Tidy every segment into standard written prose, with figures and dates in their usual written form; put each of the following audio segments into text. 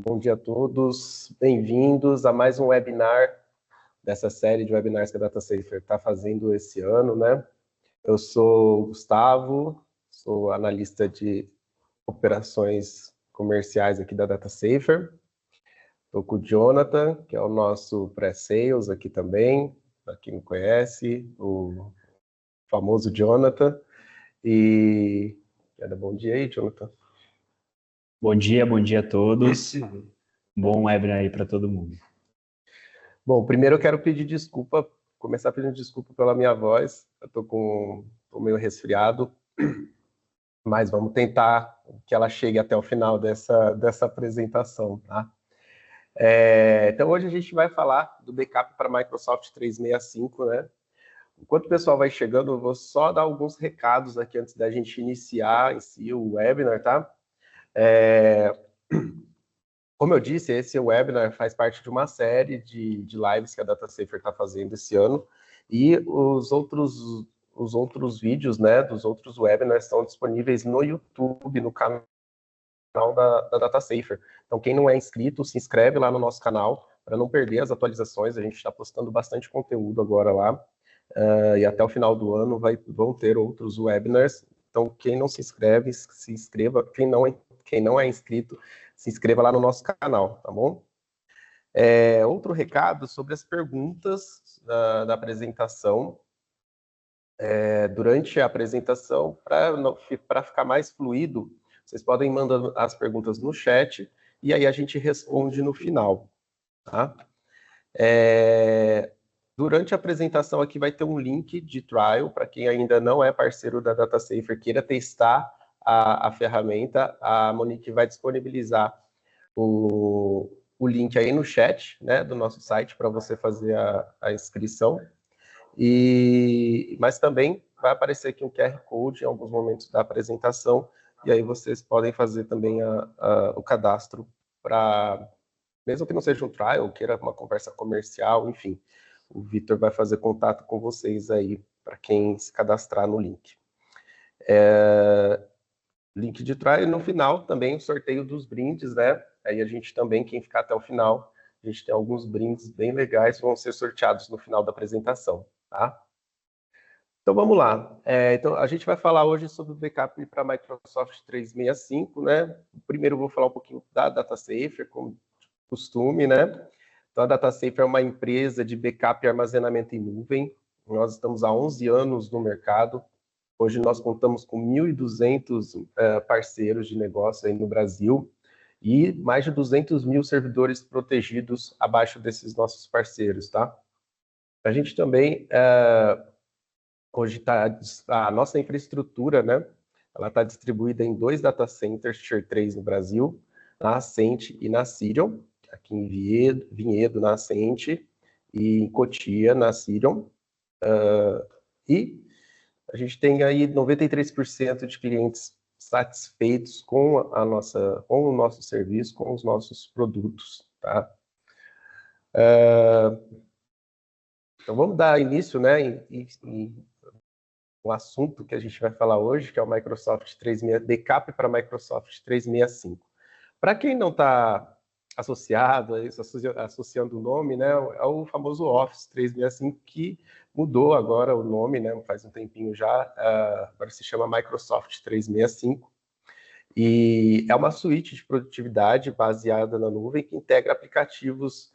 Bom dia a todos, bem-vindos a mais um webinar dessa série de webinars que a DataSafer está fazendo esse ano, né? Eu sou o Gustavo, sou analista de operações comerciais aqui da DataSafer. Estou com o Jonathan, que é o nosso pré-sales aqui também, para quem não conhece, o famoso Jonathan. E bom dia aí, Jonathan. Bom dia a todos. Bom webinar aí para todo mundo. Bom, primeiro eu quero pedir desculpa, começar pedindo desculpa pela minha voz. Eu tô meio resfriado, mas vamos tentar que ela chegue até o final dessa apresentação, tá? Então hoje a gente vai falar do backup para Microsoft 365, né? Enquanto o pessoal vai chegando, eu vou só dar alguns recados aqui antes da gente iniciar em si o webinar, tá? Como eu disse, esse webinar faz parte de uma série de lives que a DataSafer está fazendo esse ano, e os outros vídeos, né, dos outros webinars estão disponíveis no YouTube, no canal da DataSafer. Então, quem não é inscrito, se inscreve lá no nosso canal, para não perder as atualizações. A gente está postando bastante conteúdo agora lá, e até o final do ano vão ter outros webinars. Então, quem não se inscreve, se inscreva. Quem não é inscrito, se inscreva lá no nosso canal, tá bom? Outro recado sobre as perguntas da apresentação. Durante a apresentação, para ficar mais fluido, vocês podem mandar as perguntas no chat e aí a gente responde no final, tá? Durante a apresentação aqui vai ter um link de trial para quem ainda não é parceiro da DataSafer, queira testar a ferramenta. A Monique vai disponibilizar o link aí no chat, né, do nosso site para você fazer a inscrição. Mas também vai aparecer aqui um QR Code em alguns momentos da apresentação, e aí vocês podem fazer também o cadastro para, mesmo que não seja um trial, queira uma conversa comercial, enfim, o Vitor vai fazer contato com vocês aí, para quem se cadastrar no link. Link de trial, e no final também o sorteio dos brindes, né? Aí a gente também, quem ficar até o final, a gente tem alguns brindes bem legais que vão ser sorteados no final da apresentação, tá? Então vamos lá. Então a gente vai falar hoje sobre o backup para Microsoft 365, né? Primeiro eu vou falar um pouquinho da DataSafer, como de costume, né? Então a DataSafer é uma empresa de backup e armazenamento em nuvem. Nós estamos há 11 anos no mercado. Hoje nós contamos com 1.200 parceiros de negócio aí no Brasil e mais de 200 mil servidores protegidos abaixo desses nossos parceiros, tá? A gente também hoje a nossa infraestrutura, né? Ela está distribuída em 2 data centers Tier 3 no Brasil, na Ascente e na Sirion, aqui em Vinhedo, na Ascente, e em Cotia, na Sirion. E a gente tem aí 93% de clientes satisfeitos com o nosso serviço, com os nossos produtos, tá? Então vamos dar início, né, em o assunto que a gente vai falar hoje, que é o Microsoft 365, backup para Microsoft 365. Para quem não está associado a isso, associando o nome, né, é o famoso Office 365, que mudou agora o nome, né, faz um tempinho já, agora se chama Microsoft 365, e é uma suíte de produtividade baseada na nuvem que integra aplicativos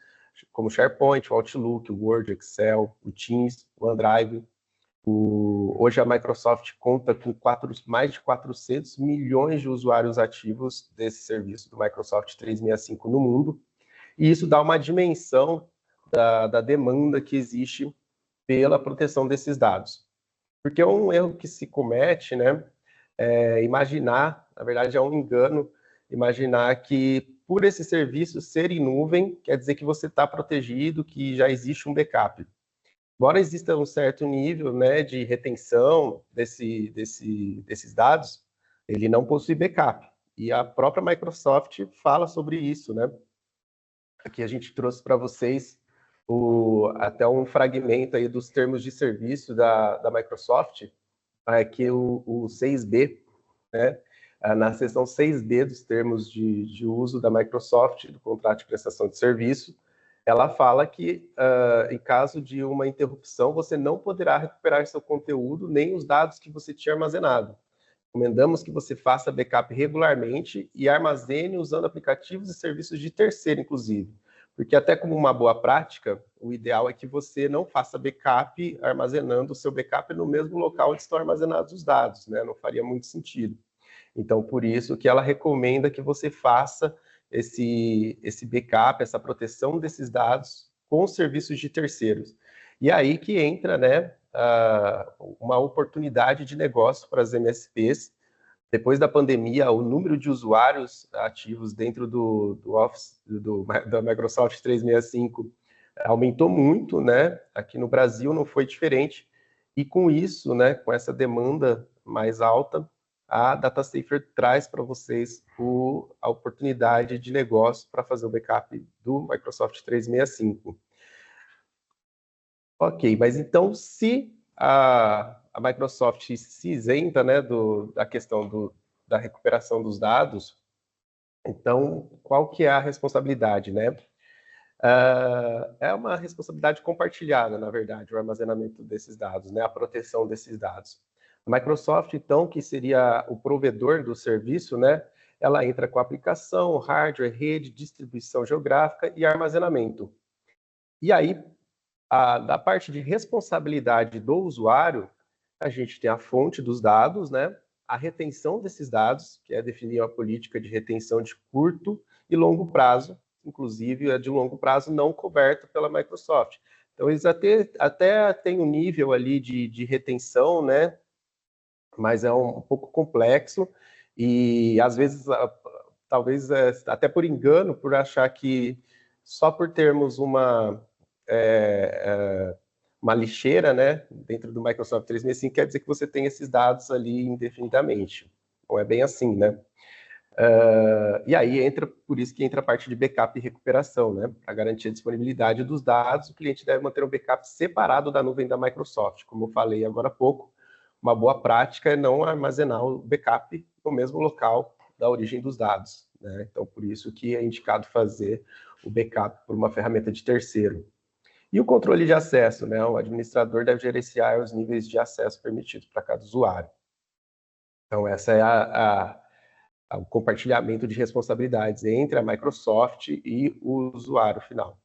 como SharePoint, o Outlook, o Word, o Excel, o Teams, o OneDrive. Hoje a Microsoft conta com mais de 400 milhões de usuários ativos desse serviço do Microsoft 365 no mundo, e isso dá uma dimensão da demanda que existe pela proteção desses dados. Porque é um erro que se comete, né? Imaginar, na verdade é um engano, imaginar que por esse serviço ser em nuvem, quer dizer que você está protegido, que já existe um backup. Embora exista um certo nível, né, de retenção desses dados, ele não possui backup. E a própria Microsoft fala sobre isso, né? Aqui a gente trouxe para vocês até um fragmento aí dos termos de serviço da Microsoft, que o 6B, né? na seção 6D dos termos de uso da Microsoft, do contrato de prestação de serviço, ela fala que, em caso de uma interrupção, você não poderá recuperar seu conteúdo nem os dados que você tinha armazenado. Recomendamos que você faça backup regularmente e armazene usando aplicativos e serviços de terceiro, inclusive. Porque até como uma boa prática, o ideal é que você não faça backup armazenando o seu backup no mesmo local onde estão armazenados os dados, né? Não faria muito sentido. Então, por isso que ela recomenda que você faça esse backup, essa proteção desses dados com serviços de terceiros. E aí que entra, né, uma oportunidade de negócio para as MSPs. Depois da pandemia, o número de usuários ativos dentro do Office, da Microsoft 365 aumentou muito, né? Aqui no Brasil não foi diferente. E com isso, né, com essa demanda mais alta, a DataSafer traz para vocês a oportunidade de negócio para fazer o backup do Microsoft 365. Ok, mas então se a Microsoft se isenta, né, da questão da recuperação dos dados, então qual que é a responsabilidade, né? É uma responsabilidade compartilhada, na verdade, o armazenamento desses dados, né, a proteção desses dados. A Microsoft, então, que seria o provedor do serviço, né, ela entra com a aplicação, hardware, rede, distribuição geográfica e armazenamento. E aí, da parte de responsabilidade do usuário, a gente tem a fonte dos dados, né, a retenção desses dados, que é definir uma política de retenção de curto e longo prazo, inclusive a de longo prazo não coberta pela Microsoft. Então, eles até têm um nível ali de retenção, né, mas é um pouco complexo e, às vezes, talvez até por engano, por achar que só por termos uma lixeira, né, dentro do Microsoft 365, quer dizer que você tem esses dados ali indefinidamente. Não é bem assim, né? E aí por isso que entra a parte de backup e recuperação, né? Para garantir a disponibilidade dos dados, o cliente deve manter um backup separado da nuvem da Microsoft. Como eu falei agora há pouco, uma boa prática é não armazenar o backup no mesmo local da origem dos dados, né? Então, por isso que é indicado fazer o backup por uma ferramenta de terceiro. E o controle de acesso, né? O administrador deve gerenciar os níveis de acesso permitidos para cada usuário. Então, essa é o compartilhamento de responsabilidades entre a Microsoft e o usuário final.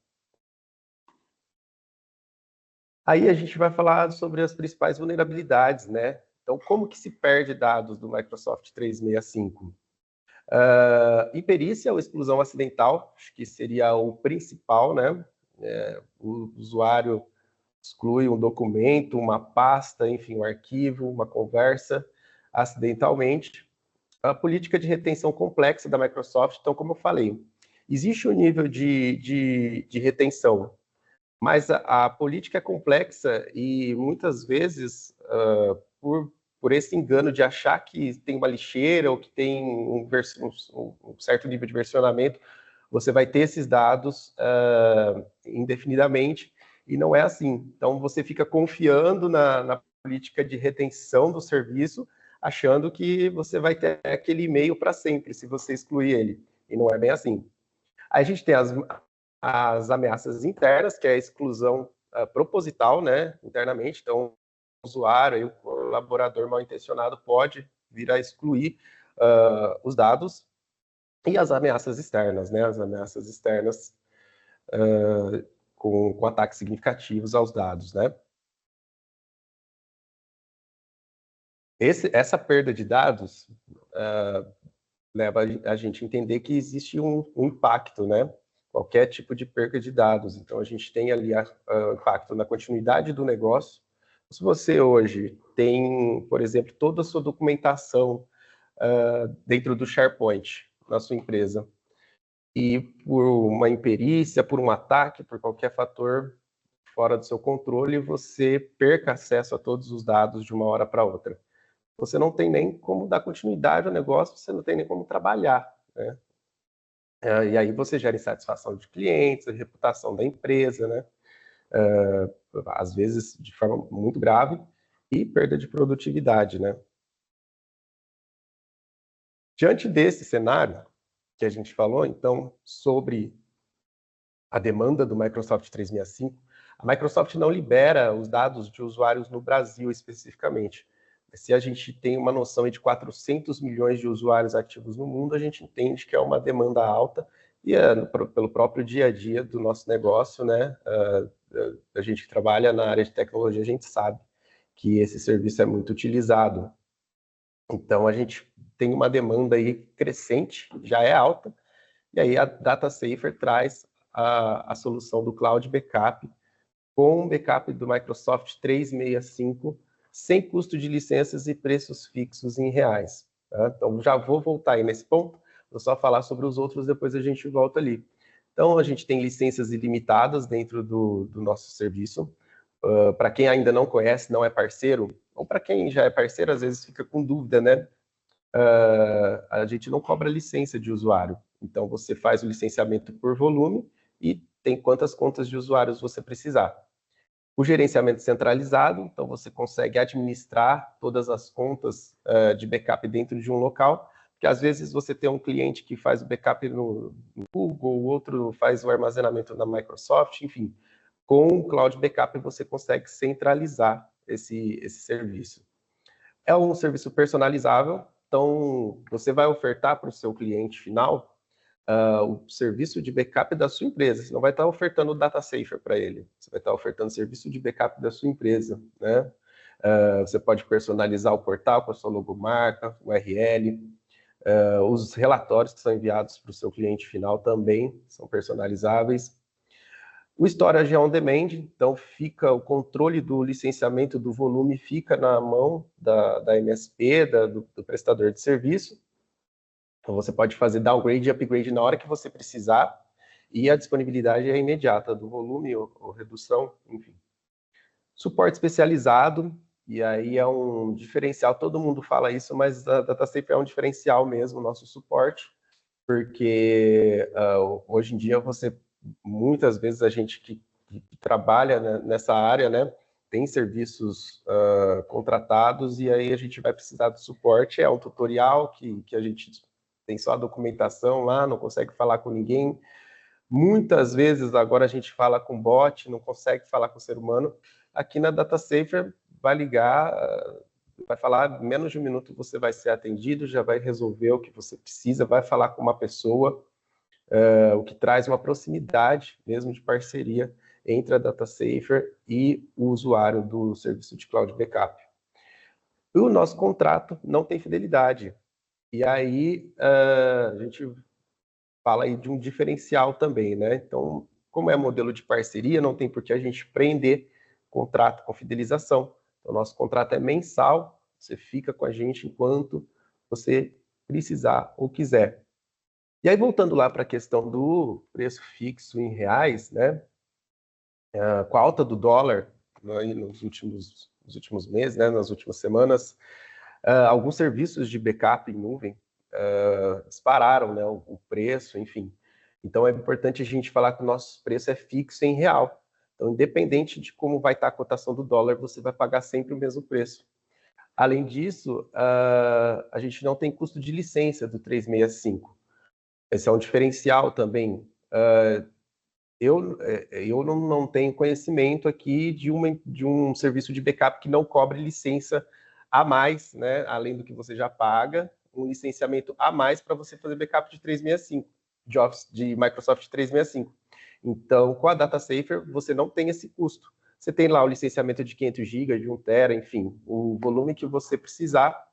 Aí a gente vai falar sobre as principais vulnerabilidades, né? Então, como que se perde dados do Microsoft 365? Imperícia ou exclusão acidental, acho que seria o principal, né? O usuário exclui um documento, uma pasta, enfim, um arquivo, uma conversa, acidentalmente. A política de retenção complexa da Microsoft, então, como eu falei, existe um nível de retenção, mas a política é complexa e muitas vezes, por esse engano de achar que tem uma lixeira ou que tem um certo nível de versionamento, você vai ter esses dados indefinidamente, e não é assim. Então, você fica confiando na política de retenção do serviço, achando que você vai ter aquele e-mail para sempre, se você excluir ele. E não é bem assim. Aí a gente tem as ameaças internas, que é a exclusão proposital, né, internamente. Então, o usuário, o colaborador mal intencionado pode vir a excluir os dados. E as ameaças externas, né? As ameaças externas com ataques significativos aos dados, né? Essa perda de dados leva a gente a entender que existe um impacto, né? Qualquer tipo de perda de dados. Então, a gente tem ali impacto na continuidade do negócio. Se você hoje tem, por exemplo, toda a sua documentação dentro do SharePoint na sua empresa, e por uma imperícia, por um ataque, por qualquer fator fora do seu controle, você perca acesso a todos os dados de uma hora para outra. Você não tem nem como dar continuidade ao negócio, você não tem nem como trabalhar, né? E aí você gera insatisfação de clientes, a reputação da empresa, né? Às vezes de forma muito grave, e perda de produtividade, né? Diante desse cenário que a gente falou, então, sobre a demanda do Microsoft 365, a Microsoft não libera os dados de usuários no Brasil especificamente. Se a gente tem uma noção de 400 milhões de usuários ativos no mundo, a gente entende que é uma demanda alta e pelo próprio dia a dia do nosso negócio, né? A gente que trabalha na área de tecnologia, a gente sabe que esse serviço é muito utilizado. Então, a gente tem uma demanda aí crescente, já é alta, e aí a DataSafer traz a solução do Cloud Backup com o backup do Microsoft 365, sem custo de licenças e preços fixos em reais. Tá? Então, já vou voltar aí nesse ponto, vou só falar sobre os outros, depois a gente volta ali. Então, a gente tem licenças ilimitadas dentro do nosso serviço. Para quem ainda não conhece, não é parceiro, ou para quem já é parceiro, às vezes fica com dúvida, né? A gente não cobra licença de usuário. Então, você faz o licenciamento por volume e tem quantas contas de usuários você precisar. O gerenciamento centralizado, então você consegue administrar todas as contas de backup dentro de um local, porque às vezes você tem um cliente que faz o backup no Google, o outro faz o armazenamento na Microsoft, enfim. Com o Cloud Backup você consegue centralizar esse serviço. É um serviço personalizável, então você vai ofertar para o seu cliente final o serviço de backup da sua empresa. Você não vai estar ofertando o DataSafer para ele, você vai estar ofertando o serviço de backup da sua empresa, né? Você pode personalizar o portal com a sua logomarca, URL, os relatórios que são enviados para o seu cliente final também são personalizáveis. O Storage é on demand, então fica o controle do licenciamento do volume fica na mão da MSP, do prestador de serviço. Então você pode fazer downgrade e upgrade na hora que você precisar e a disponibilidade é imediata do volume ou redução, enfim. Suporte especializado, e aí é um diferencial, todo mundo fala isso, mas a DataSafer é um diferencial mesmo, o nosso suporte, porque hoje em dia muitas vezes a gente que trabalha nessa área, né, tem serviços contratados e aí a gente vai precisar do suporte, é um tutorial que a gente tem só a documentação lá, não consegue falar com ninguém. Muitas vezes agora a gente fala com bot, não consegue falar com o ser humano. Aqui na DataSafer vai ligar, vai falar, menos de um minuto você vai ser atendido, já vai resolver o que você precisa, vai falar com uma pessoa, o que traz uma proximidade mesmo de parceria entre a DataSafer e o usuário do serviço de Cloud Backup. O nosso contrato não tem fidelidade. E aí a gente fala aí de um diferencial também, né? Então, como é modelo de parceria, não tem por que a gente prender contrato com fidelização. Então, nosso contrato é mensal, você fica com a gente enquanto você precisar ou quiser. E aí, voltando lá para a questão do preço fixo em reais, né? Com a alta do dólar nos últimos meses, né? Nas últimas semanas, alguns serviços de backup em nuvem dispararam, né, o preço, enfim. Então, é importante a gente falar que o nosso preço é fixo em real. Então, independente de como vai estar a cotação do dólar, você vai pagar sempre o mesmo preço. Além disso, a gente não tem custo de licença do 365. Esse é um diferencial também. Eu não tenho conhecimento aqui de um serviço de backup que não cobre licença a mais, né, além do que você já paga, um licenciamento a mais para você fazer backup de 365, de Microsoft 365. Então, com a DataSafer, você não tem esse custo. Você tem lá o licenciamento de 500 GB, de 1 TB, enfim, o volume que você precisar,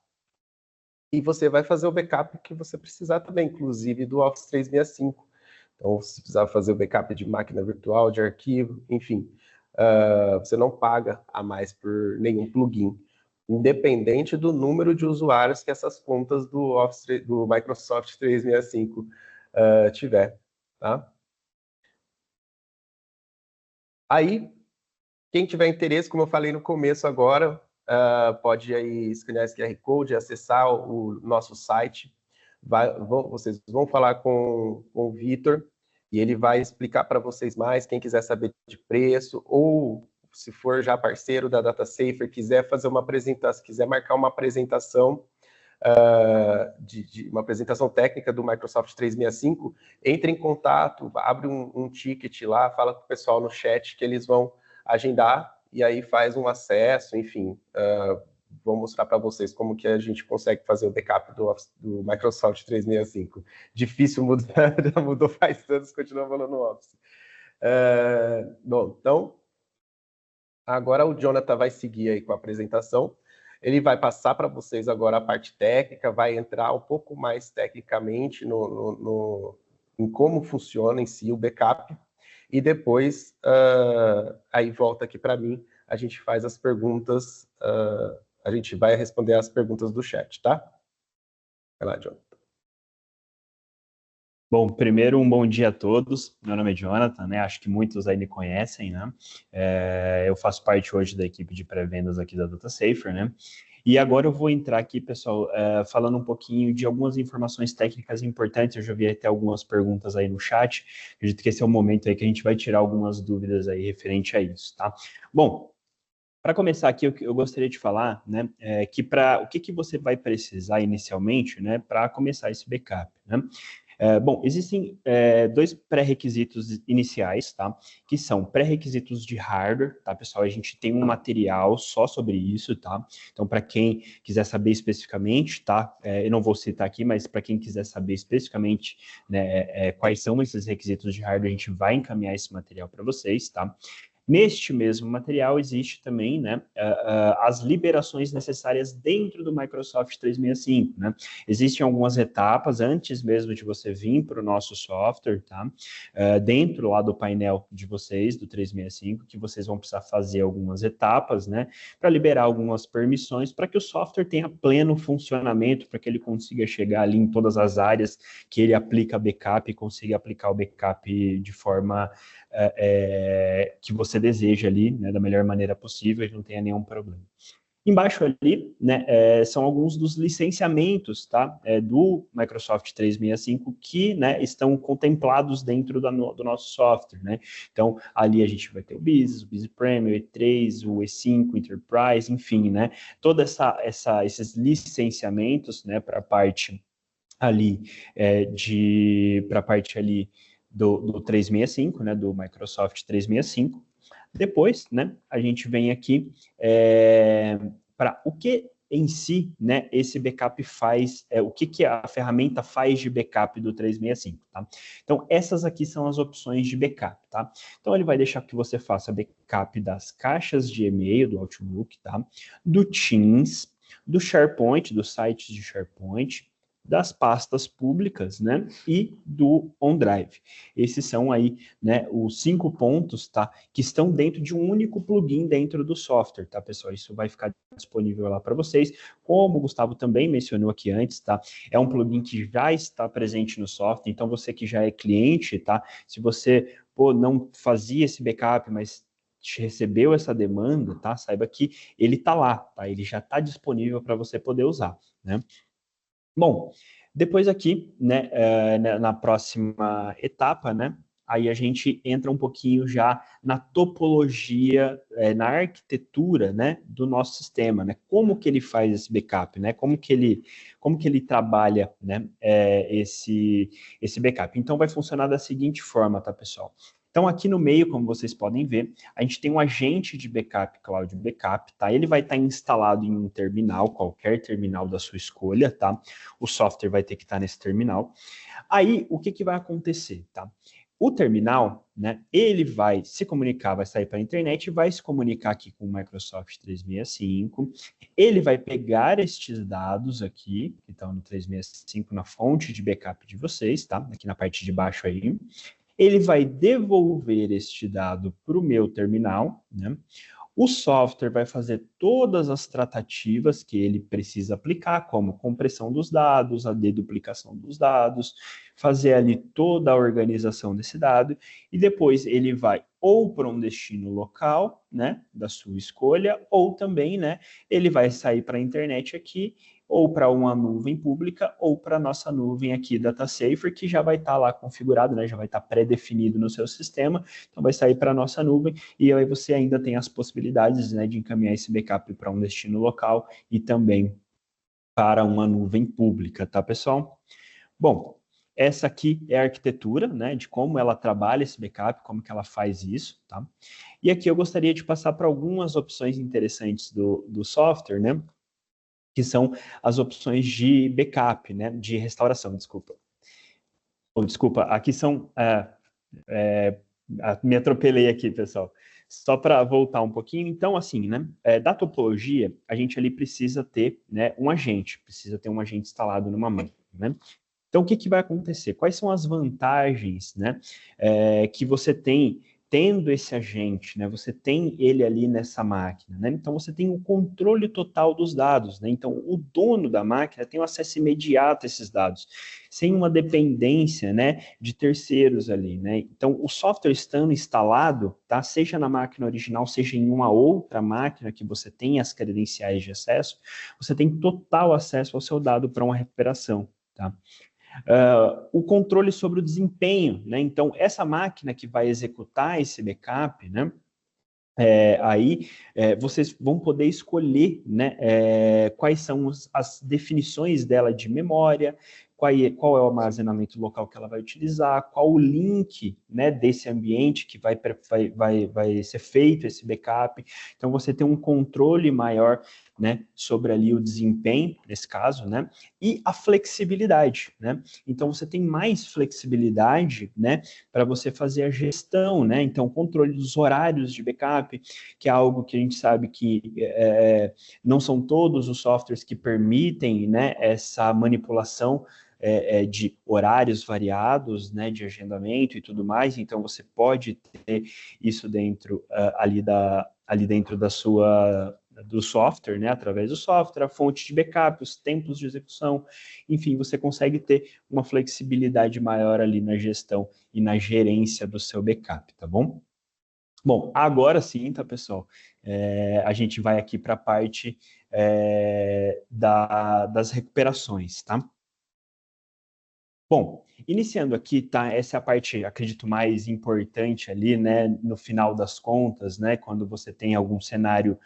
e você vai fazer o backup que você precisar também, inclusive do Office 365. Então, se precisar fazer o backup de máquina virtual, de arquivo, enfim, você não paga a mais por nenhum plugin, independente do número de usuários que essas contas do Microsoft 365 tiver, tá? Aí, quem tiver interesse, como eu falei no começo agora, pode aí escanear esse QR Code, acessar o nosso site. Vocês vão falar com o Vitor e ele vai explicar para vocês mais. Quem quiser saber de preço ou se for já parceiro da DataSafer, quiser fazer uma apresentação, quiser marcar uma apresentação, de uma apresentação técnica do Microsoft 365, entre em contato, abre um ticket lá, fala com o pessoal no chat que eles vão agendar e aí faz um acesso, enfim. Vou mostrar para vocês como que a gente consegue fazer o backup do Microsoft 365. Difícil mudar, já mudou faz anos, continua falando no Office. Bom, então, agora o Jonathan vai seguir aí com a apresentação. Ele vai passar para vocês agora a parte técnica, vai entrar um pouco mais tecnicamente em como funciona em si o backup, e depois, aí volta aqui para mim, a gente faz as perguntas, a gente vai responder as perguntas do chat, tá? Vai lá, Jonathan. Bom, primeiro um bom dia a todos. Meu nome é Jonathan, né? Acho que muitos aí me conhecem, né? Eu faço parte hoje da equipe de pré-vendas aqui da DataSafer, né? E agora eu vou entrar aqui, pessoal, falando um pouquinho de algumas informações técnicas importantes. Eu já vi até algumas perguntas aí no chat. Acredito que esse é o momento aí que a gente vai tirar algumas dúvidas aí referente a isso, tá? Bom, para começar aqui, eu gostaria de falar, né, que o que você vai precisar inicialmente, né, para começar esse backup, né? Bom, existem dois pré-requisitos iniciais, tá? Que são pré-requisitos de hardware, tá, pessoal? A gente tem um material só sobre isso, tá? Então, para quem quiser saber especificamente, tá? Eu não vou citar aqui, mas para quem quiser saber especificamente, né, quais são esses requisitos de hardware, a gente vai encaminhar esse material para vocês, tá? Neste mesmo material existe também, né, as liberações necessárias dentro do Microsoft 365, né? Existem algumas etapas antes mesmo de você vir para o nosso software, tá? Dentro lá do painel de vocês, do 365, que vocês vão precisar fazer algumas etapas, né, para liberar algumas permissões para que o software tenha pleno funcionamento, para que ele consiga chegar ali em todas as áreas que ele aplica backup e consiga aplicar o backup de forma que você deseja ali, né, da melhor maneira possível e não tenha nenhum problema. Embaixo ali, né, são alguns dos licenciamentos, tá, do Microsoft 365 que, né, estão contemplados dentro do nosso software, né. Então, ali a gente vai ter o Business, o Business Premium, o E3, o E5, Enterprise, enfim, né, toda esses licenciamentos, né, para a parte ali para a parte ali do 365, né, do Microsoft 365. Depois, né, a gente vem aqui para o que em si, né, esse backup faz, o que a ferramenta faz de backup do 365, tá? Então, essas aqui são as opções de backup, tá? Então, ele vai deixar que você faça backup das caixas de e-mail do Outlook, tá? Do Teams, do SharePoint, dos sites de SharePoint, das pastas públicas, né, e do OneDrive. Esses são aí, né, os 5 pontos, tá, que estão dentro de um único plugin dentro do software, tá, pessoal? Isso vai ficar disponível lá para vocês. Como o Gustavo também mencionou aqui antes, tá, é um plugin que já está presente no software, então você que já é cliente, tá, se você, não fazia esse backup, mas recebeu essa demanda, tá, saiba que ele está lá, tá, ele já está disponível para você poder usar, né? Bom, depois aqui, né, na próxima etapa, né, aí a gente entra um pouquinho já na topologia, na arquitetura, né, do nosso sistema, né, como que ele faz esse backup, né, como que ele trabalha, né, esse backup. Então, vai funcionar da seguinte forma, tá, pessoal? Então, aqui no meio, como vocês podem ver, a gente tem um agente de backup, Cloud Backup, tá? Ele vai estar instalado em um terminal, qualquer terminal da sua escolha, tá? O software vai ter que estar nesse terminal. Aí, o que vai acontecer, tá? O terminal, né, ele vai se comunicar, vai sair para a internet e vai se comunicar aqui com o Microsoft 365. Ele vai pegar estes dados aqui, que estão no 365, na fonte de backup de vocês, tá? Aqui na parte de baixo aí. Ele vai devolver este dado para o meu terminal, né? O software vai fazer todas as tratativas que ele precisa aplicar, como compressão dos dados, a deduplicação dos dados, fazer ali toda a organização desse dado, e depois ele vai ou para um destino local, né, da sua escolha, ou também, né, ele vai sair para a internet aqui, ou para uma nuvem pública, ou para a nossa nuvem aqui, DataSafer, que já vai estar lá configurado, né, já vai estar pré-definido no seu sistema, então vai sair para a nossa nuvem, e aí você ainda tem as possibilidades, né, de encaminhar esse backup para um destino local e também para uma nuvem pública, tá, pessoal? Bom, essa aqui é a arquitetura, né, de como ela trabalha esse backup, como que ela faz isso, tá? E aqui eu gostaria de passar para algumas opções interessantes do software, né, que são as opções de backup, né, de restauração, desculpa. Desculpa, aqui são... me atropelei aqui, pessoal. Só para voltar um pouquinho, então, assim, né, da topologia, a gente ali precisa ter, né, precisa ter um agente instalado numa máquina, né? Então, o que, que vai acontecer? Quais são as vantagens, né, que você tem tendo esse agente, né? Você tem ele ali nessa máquina, né? Então, você tem o controle total dos dados, né? Então, o dono da máquina tem o acesso imediato a esses dados, sem uma dependência, né, de terceiros ali, né? Então, o software estando instalado, tá? Seja na máquina original, seja em uma outra máquina que você tem as credenciais de acesso, você tem total acesso ao seu dado para uma recuperação, tá? O controle sobre o desempenho, né? Então, essa máquina que vai executar esse backup, né? Vocês vão poder escolher, né, quais são as definições dela de memória, qual é o armazenamento local que ela vai utilizar, qual o link, né, desse ambiente que vai ser feito esse backup. Então, você tem um controle maior, né, sobre ali o desempenho, nesse caso, né, e a flexibilidade, né. Então, você tem mais flexibilidade, né, para você fazer a gestão, né. Então, controle dos horários de backup, que é algo que a gente sabe que não são todos os softwares que permitem, né, essa manipulação de horários variados, né, de agendamento e tudo mais, então você pode ter isso dentro ali dentro do software, né, através do software, a fonte de backup, os tempos de execução, enfim, você consegue ter uma flexibilidade maior ali na gestão e na gerência do seu backup, tá bom? Bom, agora sim, tá, pessoal? A gente vai aqui para a parte das recuperações, tá? Bom, iniciando aqui, tá? Essa é a parte, acredito, mais importante ali, né? No final das contas, né? Quando você tem algum cenário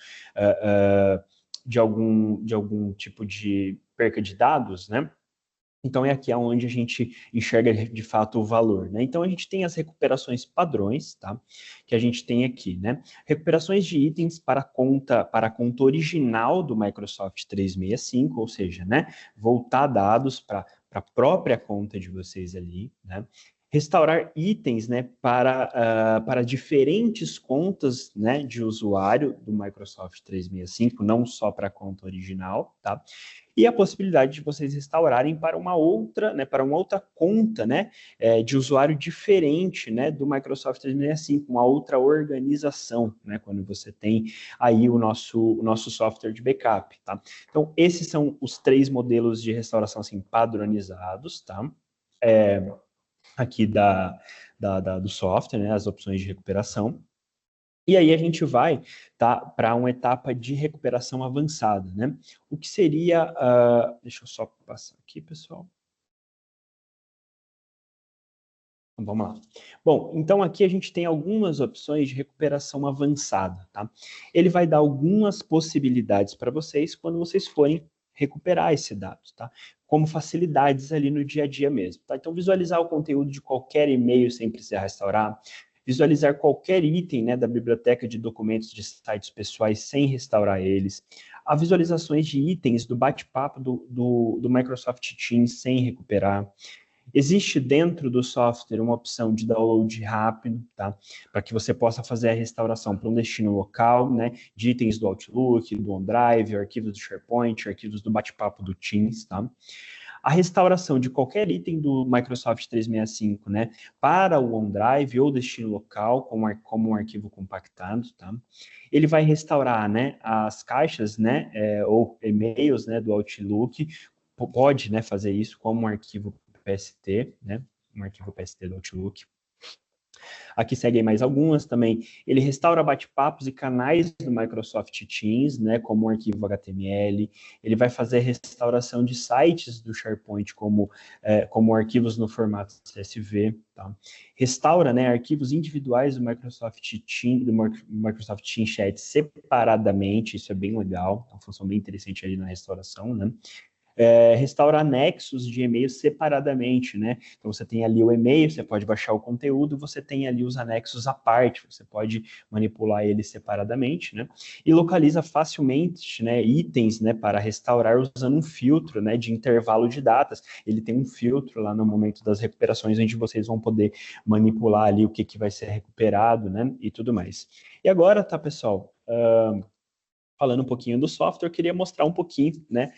de algum tipo de perca de dados, né? Então, é aqui onde a gente enxerga de fato o valor, né? Então, a gente tem as recuperações padrões, tá? Que a gente tem aqui, né? Recuperações de itens para a conta original do Microsoft 365, ou seja, né? Voltar dados para a própria conta de vocês ali, né? Restaurar itens, né, para diferentes contas, né, de usuário do Microsoft 365, não só para a conta original, tá? E a possibilidade de vocês restaurarem para uma outra, né, para uma outra conta, né, de usuário diferente, né, do Microsoft 365, uma outra organização, né, quando você tem aí o nosso software de backup, tá? Então, esses são os 3 modelos de restauração, assim, padronizados, tá? Aqui do software, né, as opções de recuperação. E aí a gente vai, tá, para uma etapa de recuperação avançada, né? O que seria, deixa eu só passar aqui, pessoal. Vamos lá. Bom, então aqui a gente tem algumas opções de recuperação avançada, tá? Ele vai dar algumas possibilidades para vocês quando vocês forem recuperar esse dado, tá? Como facilidades ali no dia a dia mesmo, tá? Então, visualizar o conteúdo de qualquer e-mail sem precisar restaurar, visualizar qualquer item, né, da biblioteca de documentos de sites pessoais sem restaurar eles, a visualizações de itens do bate-papo do Microsoft Teams sem recuperar. Existe dentro do software uma opção de download rápido, tá? Para que você possa fazer a restauração para um destino local, né? De itens do Outlook, do OneDrive, arquivos do SharePoint, arquivos do bate-papo do Teams, tá? A restauração de qualquer item do Microsoft 365, né? Para o OneDrive ou destino local, como um arquivo compactado, tá? Ele vai restaurar, né? As caixas, né? Ou e-mails, né? Do Outlook, pode, né? Fazer isso como um arquivo PST, né? Um arquivo PST do Outlook. Aqui seguem mais algumas também. Ele restaura bate-papos e canais do Microsoft Teams, né, como um arquivo HTML. Ele vai fazer restauração de sites do SharePoint como arquivos no formato CSV. Tá? Restaura, né, arquivos individuais do Microsoft Teams Chat separadamente. Isso é bem legal. É uma função bem interessante ali na restauração, né? restaura anexos de e-mail separadamente, né? Então você tem ali o e-mail, você pode baixar o conteúdo, você tem ali os anexos à parte, você pode manipular eles separadamente, né? E localiza facilmente, né, itens, né, para restaurar usando um filtro, né, de intervalo de datas. Ele tem um filtro lá no momento das recuperações, onde vocês vão poder manipular ali o que vai ser recuperado, né, e tudo mais. E agora, tá, pessoal? Falando um pouquinho do software, eu queria mostrar um pouquinho, né,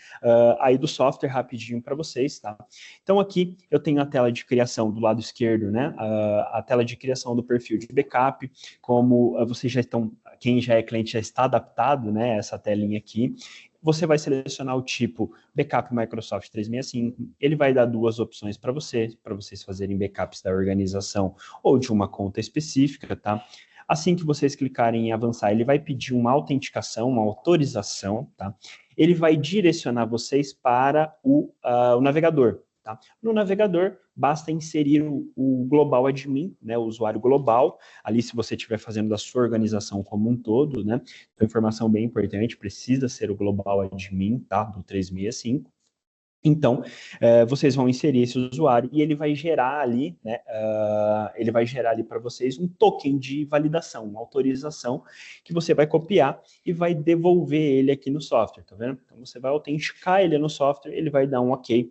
aí do software rapidinho para vocês, tá? Então aqui eu tenho a tela de criação do lado esquerdo, né, a tela de criação do perfil de backup, como vocês já estão, quem já é cliente já está adaptado, né, essa telinha aqui. Você vai selecionar o tipo Backup Microsoft 365, ele vai dar duas opções para vocês fazerem backups da organização ou de uma conta específica, tá? Assim que vocês clicarem em avançar, ele vai pedir uma autenticação, uma autorização, tá? Ele vai direcionar vocês para o navegador, tá? No navegador, basta inserir o global admin, né, o usuário global, ali se você estiver fazendo da sua organização como um todo, né? Então, informação bem importante, precisa ser o global admin, tá? Do 365. Então, vocês vão inserir esse usuário e ele vai gerar ali, né, ele vai gerar ali para vocês um token de validação, uma autorização que você vai copiar e vai devolver ele aqui no software, tá vendo? Então, você vai autenticar ele no software, ele vai dar um OK.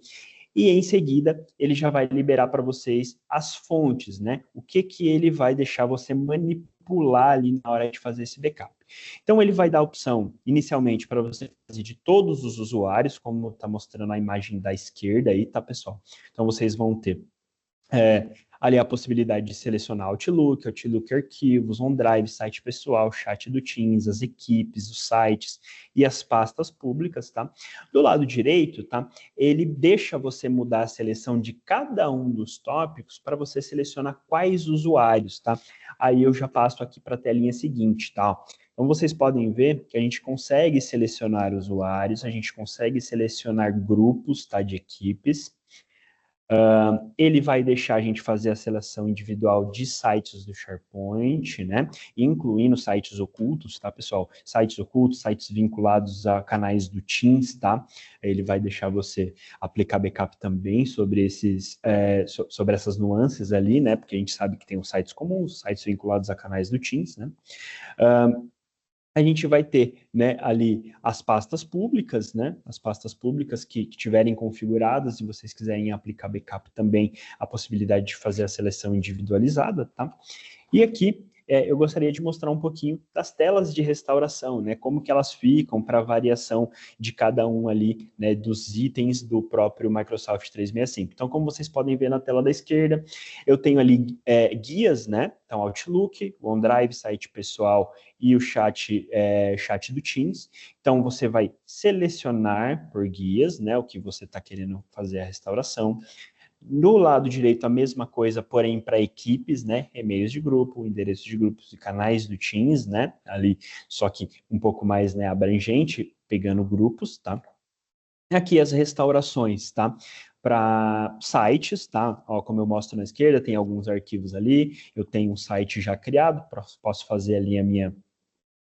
E em seguida, ele já vai liberar para vocês as fontes, né? O que ele vai deixar você manipular ali na hora de fazer esse backup. Então, ele vai dar a opção, inicialmente, para você fazer de todos os usuários, como está mostrando a imagem da esquerda aí, tá, pessoal? Então, vocês vão ter ali a possibilidade de selecionar Outlook Arquivos, OneDrive, site pessoal, chat do Teams, as equipes, os sites e as pastas públicas, tá? Do lado direito, tá? Ele deixa você mudar a seleção de cada um dos tópicos para você selecionar quais usuários, tá? Aí eu já passo aqui para a telinha seguinte, tá? Então, vocês podem ver que a gente consegue selecionar usuários, a gente consegue selecionar grupos, tá, de equipes. Ele vai deixar a gente fazer a seleção individual de sites do SharePoint, né? Incluindo sites ocultos, tá, pessoal? Sites ocultos, sites vinculados a canais do Teams, tá? Ele vai deixar você aplicar backup também sobre sobre essas nuances ali, né? Porque a gente sabe que tem os sites comuns, sites vinculados a canais do Teams, né? A gente vai ter, né, ali as pastas públicas, né, as pastas públicas que tiverem configuradas, se vocês quiserem aplicar backup também, a possibilidade de fazer a seleção individualizada, tá? E aqui eu gostaria de mostrar um pouquinho das telas de restauração, né, como que elas ficam para variação de cada um ali, né, dos itens do próprio Microsoft 365. Então, como vocês podem ver na tela da esquerda, eu tenho ali guias, né, então Outlook, OneDrive, site pessoal e o chat do Teams. Então, você vai selecionar por guias, né, o que você está querendo fazer a restauração. No lado direito, a mesma coisa, porém para equipes, né? E-mails de grupo, endereços de grupos e canais do Teams, né? Ali, só que um pouco mais, né, abrangente, pegando grupos, tá? Aqui as restaurações, tá? Para sites, tá? Ó, como eu mostro na esquerda, tem alguns arquivos ali. Eu tenho um site já criado, posso fazer ali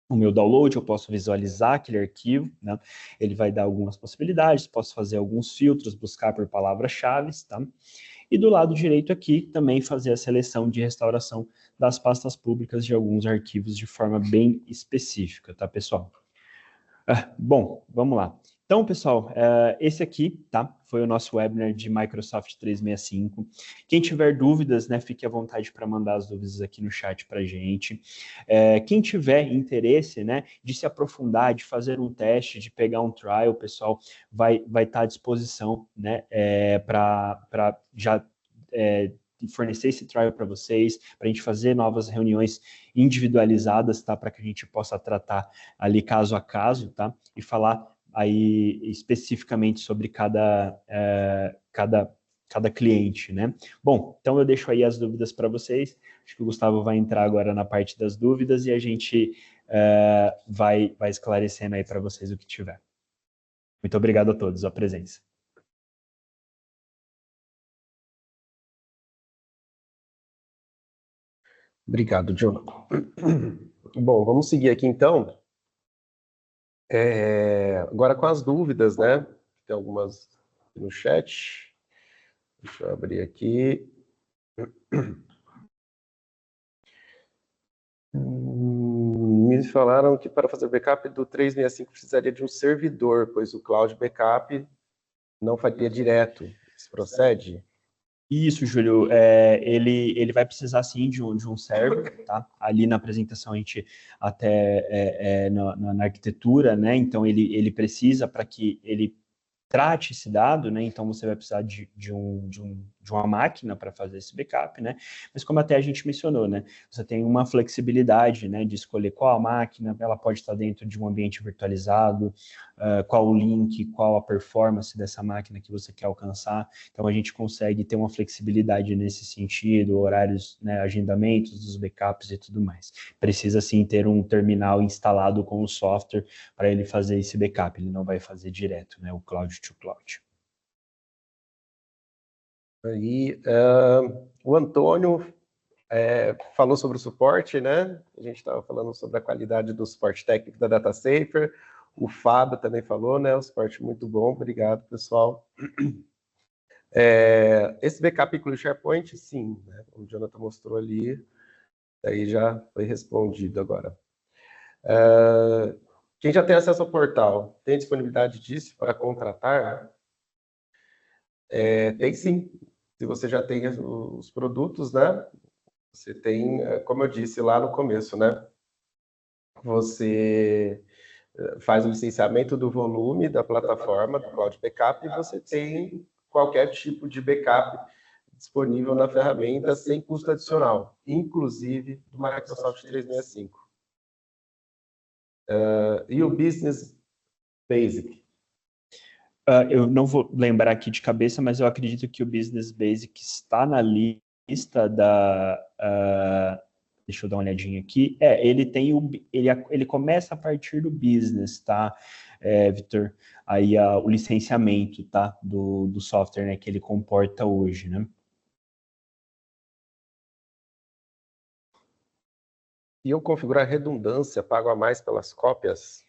o meu download, eu posso visualizar aquele arquivo, né? Ele vai dar algumas possibilidades, posso fazer alguns filtros, buscar por palavras-chave, tá? E do lado direito aqui, também fazer a seleção de restauração das pastas públicas de alguns arquivos de forma bem específica, tá, pessoal? Bom, vamos lá. Então, pessoal, esse aqui, tá? Foi o nosso webinar de Microsoft 365. Quem tiver dúvidas, né, fique à vontade para mandar as dúvidas aqui no chat para a gente. Quem tiver interesse, né, de se aprofundar, de fazer um teste, de pegar um trial, pessoal, vai estar à disposição, né, para já fornecer esse trial para vocês, para a gente fazer novas reuniões individualizadas, tá? Para que a gente possa tratar ali caso a caso, tá? E falar aí especificamente sobre cada cliente, né? Bom, então eu deixo aí as dúvidas para vocês. Acho que o Gustavo vai entrar agora na parte das dúvidas e a gente vai esclarecendo aí para vocês o que tiver. Muito obrigado a todos, a presença. Obrigado, John. Bom, vamos seguir aqui então. Agora com as dúvidas, né? Tem algumas no chat. Deixa eu abrir aqui. Me falaram que para fazer backup do 365 precisaria de um servidor, pois o Cloud Backup não faria direto. Isso procede? Isso, Júlio, ele vai precisar sim de um server, tá? Ali na apresentação a gente até na arquitetura, né? Então ele precisa para que ele trate esse dado, né? Então você vai precisar de uma máquina para fazer esse backup, né? Mas como até a gente mencionou, né? Você tem uma flexibilidade, né? De escolher qual a máquina, ela pode estar dentro de um ambiente virtualizado, qual o link, qual a performance dessa máquina que você quer alcançar. Então a gente consegue ter uma flexibilidade nesse sentido, horários, né? Agendamentos dos backups e tudo mais. Precisa sim ter um terminal instalado com o software para ele fazer esse backup. Ele não vai fazer direto, né? O cloud to cloud. Aí, o Antônio falou sobre o suporte, né? A gente estava falando sobre a qualidade do suporte técnico da DataSafer. O Fábio também falou, né? O suporte muito bom. Obrigado, pessoal. Esse backup inclui SharePoint? Sim, né? O Jonathan mostrou ali. Daí já foi respondido agora. Quem já tem acesso ao portal, tem disponibilidade disso para contratar? Tem sim. Se você já tem os produtos, né? Você tem, como eu disse lá no começo, né? Você faz o licenciamento do volume da plataforma, do Cloud Backup, e você tem qualquer tipo de backup disponível na ferramenta sem custo adicional, inclusive do Microsoft 365. E o Business Basic? Eu não vou lembrar aqui de cabeça, mas eu acredito que o Business Basic está na lista da... deixa eu dar uma olhadinha aqui. Ele tem ele começa a partir do business, tá, Vitor? Aí o licenciamento, tá, do software, né, que ele comporta hoje, né? E eu configurar redundância, pago a mais pelas cópias?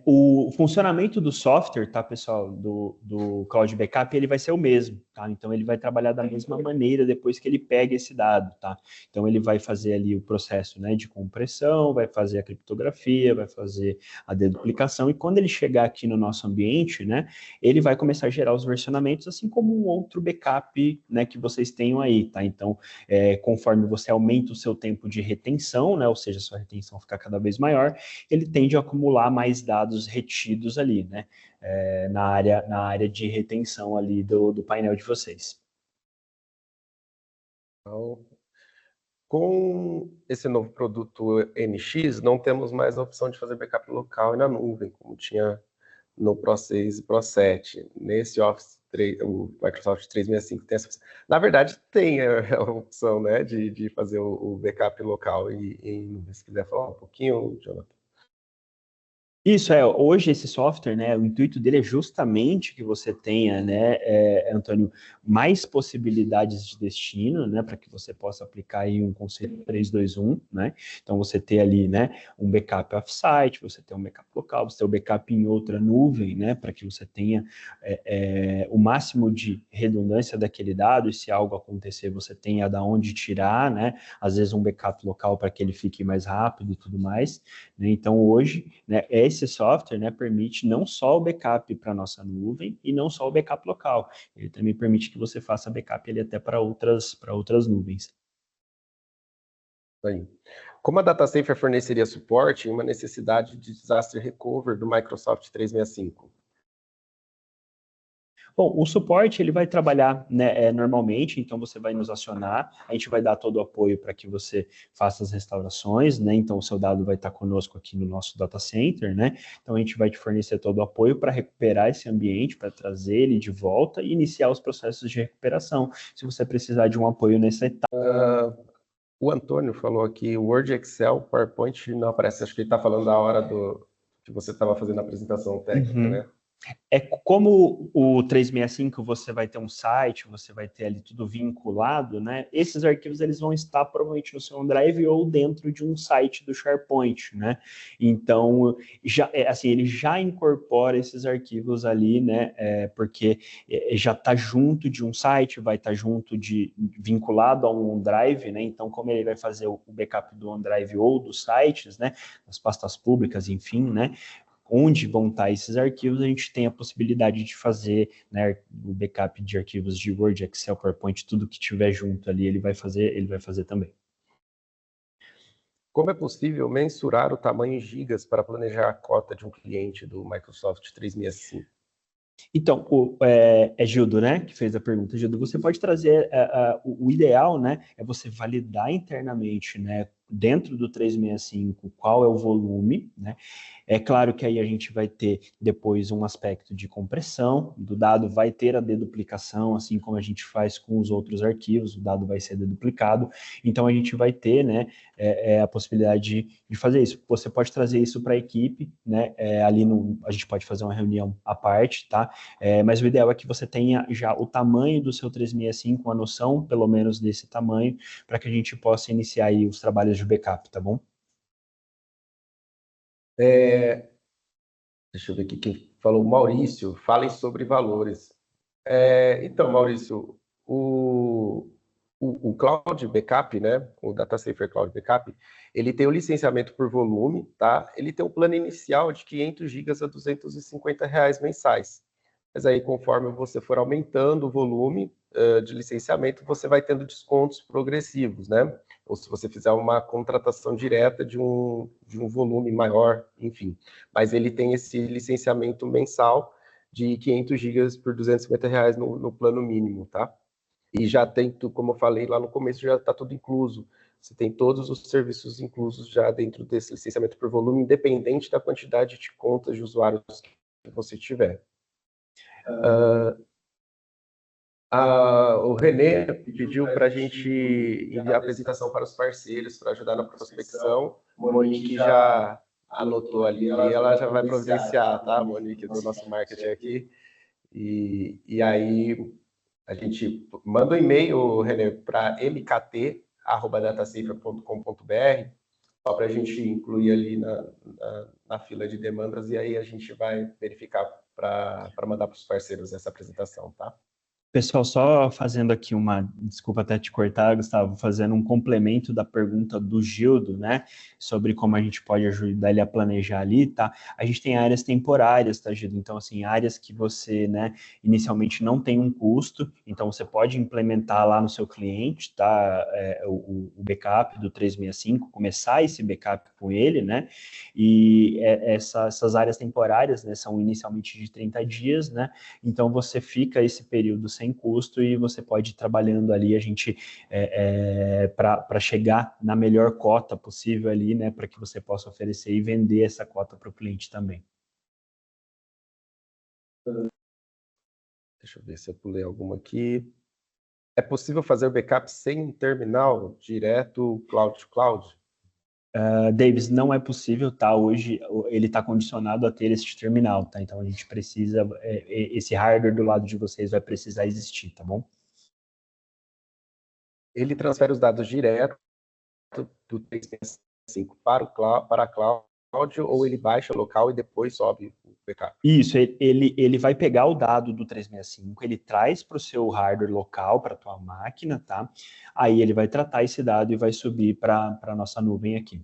O funcionamento do software, tá, pessoal, do Cloud Backup, ele vai ser o mesmo, tá? Então, ele vai trabalhar da mesma maneira depois que ele pega esse dado, tá? Então, ele vai fazer ali o processo, né, de compressão, vai fazer a criptografia, vai fazer a deduplicação, e quando ele chegar aqui no nosso ambiente, né, ele vai começar a gerar os versionamentos, assim como um outro backup, né, que vocês tenham aí, tá? Então, conforme você aumenta o seu tempo de retenção, né, ou seja, a sua retenção ficar cada vez maior, ele tende a acumular mais dados retidos ali, né? Na área de retenção ali do painel de vocês. Então, com esse novo produto NX, não temos mais a opção de fazer backup local e na nuvem, como tinha no Pro 6 e Pro 7. Nesse Office 3, o Microsoft 365 tem essa opção. Na verdade, tem a opção, né, de fazer o backup local em nuvem. Se quiser falar um pouquinho, Jonathan. Isso, hoje esse software, né, o intuito dele é justamente que você tenha, né, Antônio, mais possibilidades de destino, né, para que você possa aplicar aí um conceito 3-2-1, né, então você ter ali, né, um backup off-site, você ter um backup local, você ter o backup em outra nuvem, né, para que você tenha o máximo de redundância daquele dado, e se algo acontecer, você tenha da onde tirar, né, às vezes um backup local para que ele fique mais rápido e tudo mais, né, então hoje, né, esse software, né, permite não só o backup para a nossa nuvem e não só o backup local, ele também permite que você faça backup ele até para outras nuvens. Aí. Como a DataSafer forneceria suporte em uma necessidade de disaster recovery do Microsoft 365? Bom, o suporte ele vai trabalhar, né, normalmente, então você vai nos acionar, a gente vai dar todo o apoio para que você faça as restaurações, né? Então o seu dado vai estar conosco aqui no nosso data center, né? Então a gente vai te fornecer todo o apoio para recuperar esse ambiente, para trazer ele de volta e iniciar os processos de recuperação. Se você precisar de um apoio nessa etapa. O Antônio falou aqui, Word, Excel, PowerPoint não aparece. Acho que ele está falando da hora que você estava fazendo a apresentação técnica, né? É como o 365 você vai ter um site, você vai ter ali tudo vinculado, né? Esses arquivos eles vão estar provavelmente no seu OneDrive ou dentro de um site do SharePoint, né? Então, já assim, ele já incorpora esses arquivos ali, né? Porque já está junto de um site, vai estar junto de vinculado a um OneDrive, né? Então, como ele vai fazer o backup do OneDrive ou dos sites, né? Das pastas públicas, enfim, né? Onde vão estar esses arquivos, a gente tem a possibilidade de fazer, né, o backup de arquivos de Word, Excel, PowerPoint, tudo que tiver junto ali, ele vai fazer também. Como é possível mensurar o tamanho em gigas para planejar a cota de um cliente do Microsoft 365? Então, Gildo, né, que fez a pergunta. Gildo, você pode trazer, o ideal, né, é você validar internamente, né, dentro do 365, qual é o volume, né? É claro que aí a gente vai ter depois um aspecto de compressão do dado, vai ter a deduplicação, assim como a gente faz com os outros arquivos, o dado vai ser deduplicado, então a gente vai ter, né, a possibilidade de fazer isso. Você pode trazer isso para a equipe, né, ali a gente pode fazer uma reunião à parte, tá? Mas o ideal é que você tenha já o tamanho do seu 365, uma noção, pelo menos, desse tamanho, para que a gente possa iniciar aí os trabalhos de backup, tá bom? Deixa eu ver aqui quem falou. Maurício, falem sobre valores. Então, Maurício, o Cloud Backup, né, o DataSafer Cloud Backup, ele tem o licenciamento por volume, tá? Ele tem um plano inicial de 500 gigas a R$ 250 mensais. Mas aí, conforme você for aumentando o volume de licenciamento, você vai tendo descontos progressivos, né? Ou se você fizer uma contratação direta de um volume maior, enfim. Mas ele tem esse licenciamento mensal de 500 gigas por R$ 250 no plano mínimo, tá? E já tem, como eu falei lá no começo, já está tudo incluso. Você tem todos os serviços inclusos já dentro desse licenciamento por volume, independente da quantidade de contas de usuários que você tiver. O René pediu para a gente enviar a apresentação para os parceiros, para ajudar na prospecção. Monique já anotou ali, ela já vai providenciar, tá, Monique, do nosso marketing aqui. E aí a gente manda um e-mail, René, para mkt@datasafer.com.br, só para a gente incluir ali na fila de demandas, e aí a gente vai verificar para mandar para os parceiros essa apresentação, tá? Pessoal, só fazendo aqui desculpa até te cortar, Gustavo, fazendo um complemento da pergunta do Gildo, né, sobre como a gente pode ajudar ele a planejar ali, tá? A gente tem áreas temporárias, tá, Gildo? Então, assim, áreas que você, né, inicialmente não tem um custo, então você pode implementar lá no seu cliente, tá, o backup do 365, começar esse backup com ele, né, e essas áreas temporárias, né, são inicialmente de 30 dias, né, então você fica esse período sem custo e você pode ir trabalhando ali a gente para chegar na melhor cota possível ali, né, para que você possa oferecer e vender essa cota para o cliente também. Deixa eu ver se eu pulei alguma aqui. É possível fazer o backup sem um terminal direto cloud to cloud? Davis, não é possível, tá? Hoje ele está condicionado a ter esse terminal, tá? Então a gente precisa, esse hardware do lado de vocês vai precisar existir, tá bom? Ele transfere os dados direto do 365 para a cloud, ou ele baixa local e depois sobe o backup? Isso, ele vai pegar o dado do 365, ele traz para o seu hardware local, para a tua máquina, tá? Aí ele vai tratar esse dado e vai subir para a nossa nuvem aqui.